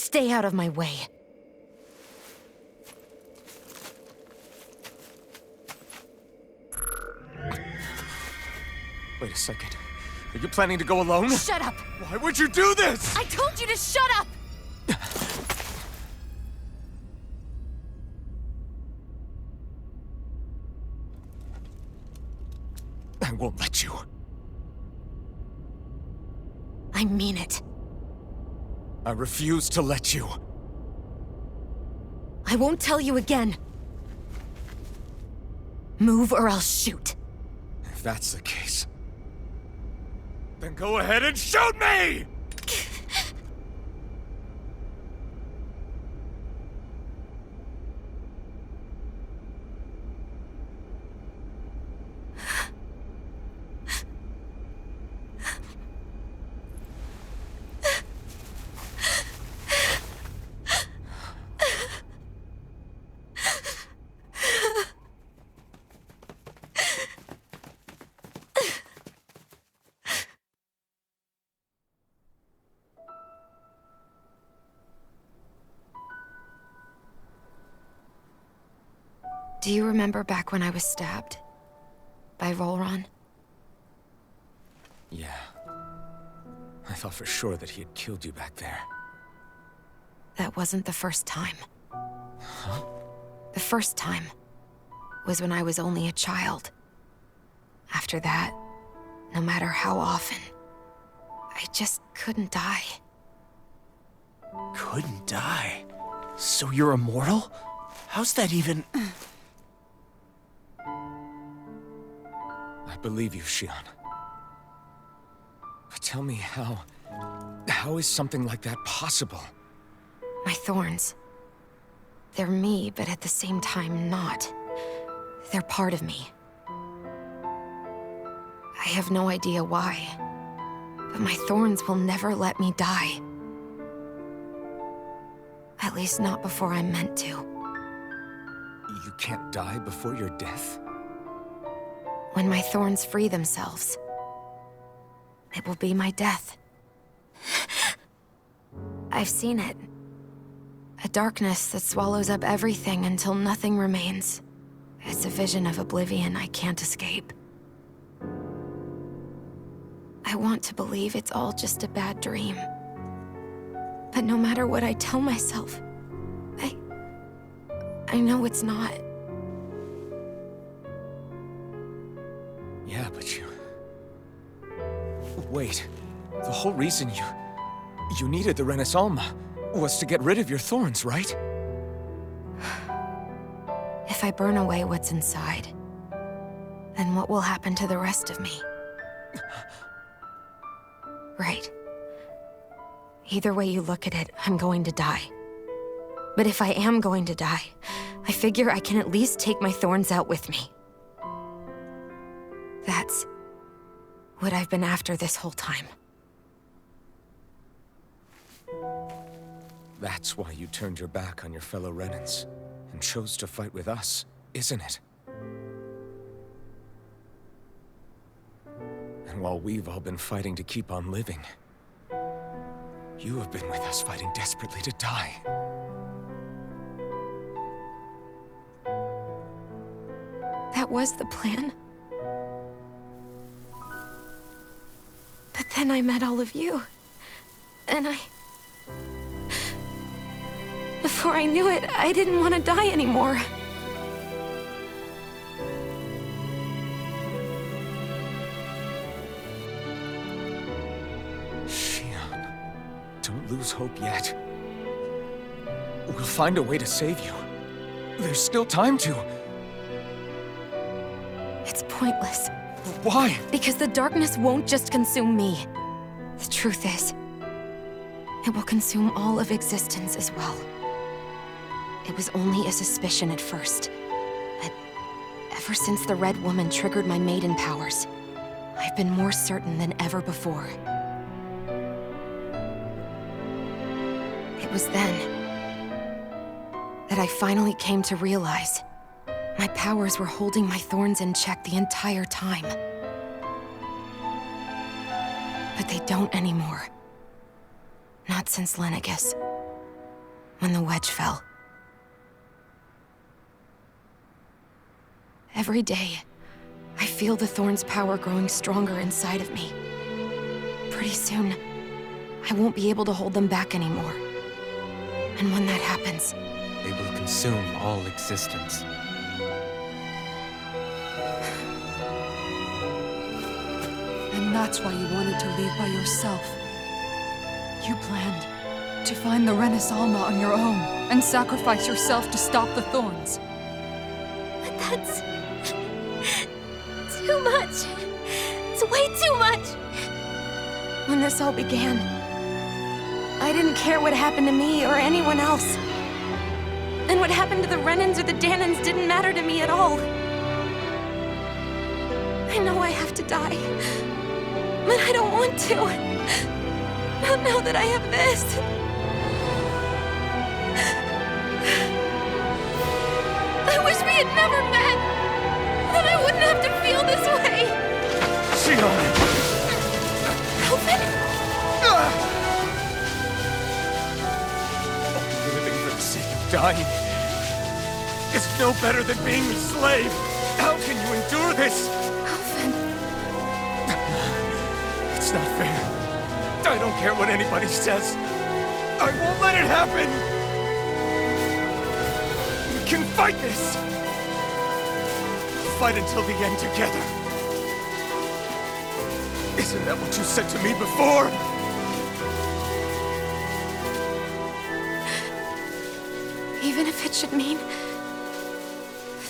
Stay out of my way. Wait a second. Are you planning to go alone? Shut up! Why would you do this? I told you to shut up! I won't let you. I mean it. I refuse to let you. I won't tell you again. Move or I'll shoot. If that's the case, then go ahead and shoot me! Do you remember back when I was stabbed? By Volron? Yeah. I thought for sure that he had killed you back there. That wasn't the first time. Huh? The first time was when I was only a child. After that, no matter how often, I just couldn't die. Couldn't die? So you're immortal? How's that even... I believe you, Xion. But tell me how is something like that possible? My thorns. They're me, but at the same time not. They're part of me. I have no idea why, but my thorns will never let me die. At least not before I'm meant to. You can't die before your death? When my thorns free themselves, it will be my death. I've seen it. A darkness that swallows up everything until nothing remains. It's a vision of oblivion I can't escape. I want to believe it's all just a bad dream. But no matter what I tell myself, I know it's not. Yeah, but you... Wait. The whole reason you needed the Renaissance was to get rid of your thorns, right? If I burn away what's inside, then what will happen to the rest of me? Right. Either way you look at it, I'm going to die. But if I am going to die, I figure I can at least take my thorns out with me. That's what I've been after this whole time. That's why you turned your back on your fellow Renans and chose to fight with us, isn't it? And while we've all been fighting to keep on living, you have been with us fighting desperately to die. That was the plan. But then I met all of you. And before I knew it, I didn't want to die anymore. Xion, don't lose hope yet. We'll find a way to save you. There's still time to. It's pointless. Why? Because the darkness won't just consume me. The truth is, it will consume all of existence as well. It was only a suspicion at first, but ever since the Red Woman triggered my maiden powers, I've been more certain than ever before. It was then that I finally came to realize my powers were holding my thorns in check the entire time. But they don't anymore. Not since Lenegis. when the wedge fell. Every day, I feel the thorn's power growing stronger inside of me. Pretty soon, I won't be able to hold them back anymore. And when that happens, They will consume all existence. And that's why you wanted to leave by yourself. You planned to find the Renis Alma on your own and sacrifice yourself to stop the thorns. but that's... too much. It's way too much. When this all began, I didn't care what happened to me or anyone else. And what happened to the Renans or the Danans didn't matter to me at all. I know I have to die, but I don't want to. Not now that I have this. I wish we had never met. Then I wouldn't have to feel this way. Shion! Alvin? Living for the sake of dying is no better than being a slave. How can you endure this? Alvin. It's not fair. I don't care what anybody says. I won't let it happen. We can fight this. Fight until the end together. Isn't that what you said to me before? Even if it should mean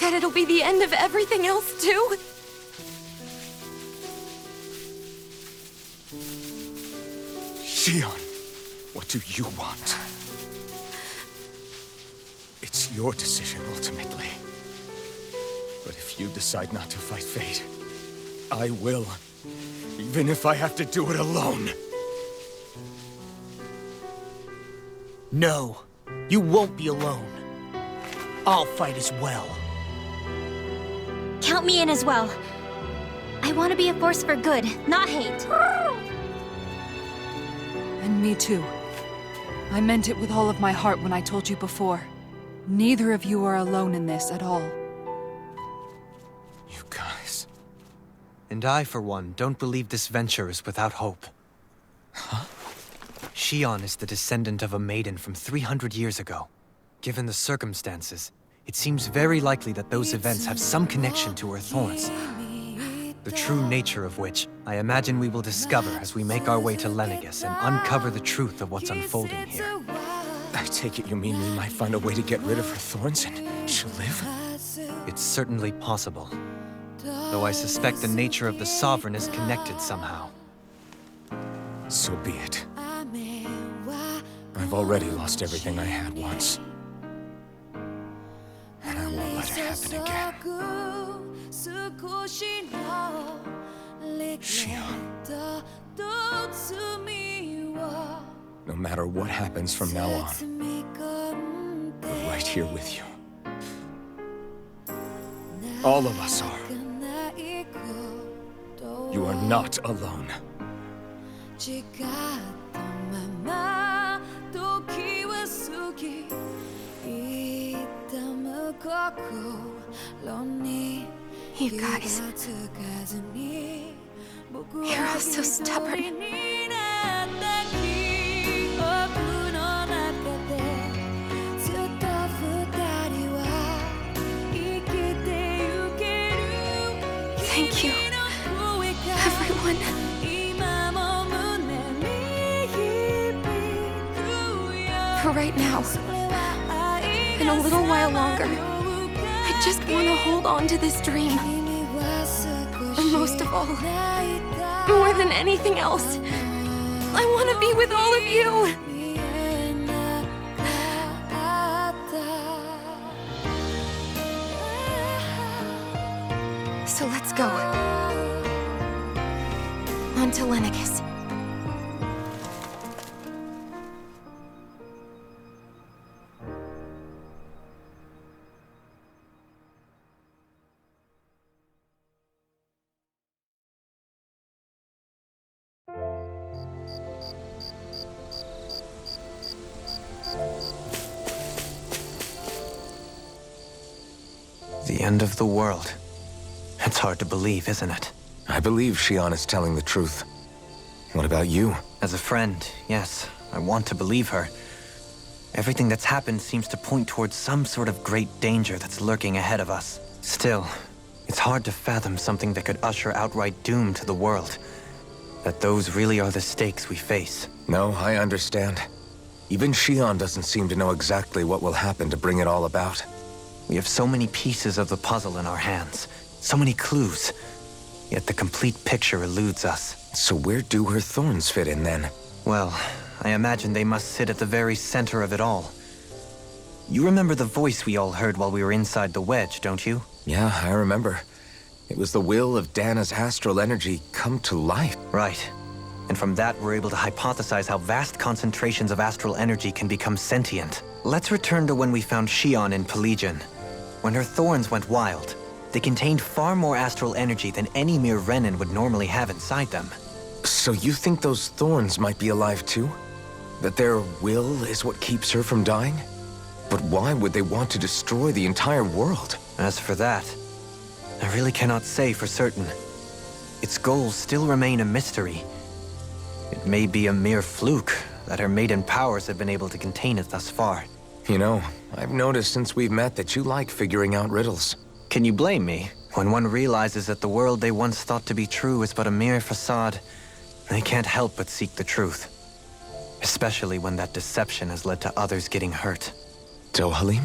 that it'll be the end of everything else, too? Shion, what do you want? It's your decision, ultimately. But if you decide not to fight fate, I will. Even if I have to do it alone. No, you won't be alone. I'll fight as well. Count me in as well. I want to be a force for good, not hate. And me too. I meant it with all of my heart when I told you before. Neither of you are alone in this at all. You guys... And I, for one, don't believe this venture is without hope. Huh? Shion is the descendant of a maiden from 300 years ago. Given the circumstances, it seems very likely that those events have some connection to her thorns. The true nature of which, I imagine we will discover as we make our way to Lenegis and uncover the truth of what's unfolding here. I take it you mean we might find a way to get rid of her thorns and she'll live? It's certainly possible. Though I suspect the nature of the Sovereign is connected somehow. So be it. I've already lost everything I had once. And I won't let it happen again. Shion. No matter what happens from now on, we're right here with you. All of us are. You are not alone. You guys... you're all so stubborn. Thank you, everyone. For right now, and a little while longer, I just want to hold on to this dream. And most of all, more than anything else, I want to be with all of you. So let's go. On to Lenegis. The end of the world. It's hard to believe, isn't it? I believe Shion is telling the truth. What about you? As a friend, yes, I want to believe her. Everything that's happened seems to point towards some sort of great danger that's lurking ahead of us. Still, it's hard to fathom something that could usher outright doom to the world. That those really are the stakes we face. No, I understand. Even Shion doesn't seem to know exactly what will happen to bring it all about. We have so many pieces of the puzzle in our hands, so many clues, yet the complete picture eludes us. So where do her thorns fit in then? Well, I imagine they must sit at the very center of it all. You remember the voice we all heard while we were inside the Wedge, don't you? Yeah, I remember. It was the will of Dana's astral energy come to life. Right. And from that, we're able to hypothesize how vast concentrations of astral energy can become sentient. Let's return to when we found Shion in Pelagian. When her thorns went wild, they contained far more astral energy than any mere Renin would normally have inside them. So you think those thorns might be alive too? That their will is what keeps her from dying? But why would they want to destroy the entire world? As for that, I really cannot say for certain. Its goals still remain a mystery. It may be a mere fluke that her maiden powers have been able to contain it thus far. You know, I've noticed since we've met that you like figuring out riddles. Can you blame me? When one realizes that the world they once thought to be true is but a mere facade, they can't help but seek the truth. Especially when that deception has led to others getting hurt. Dohalim?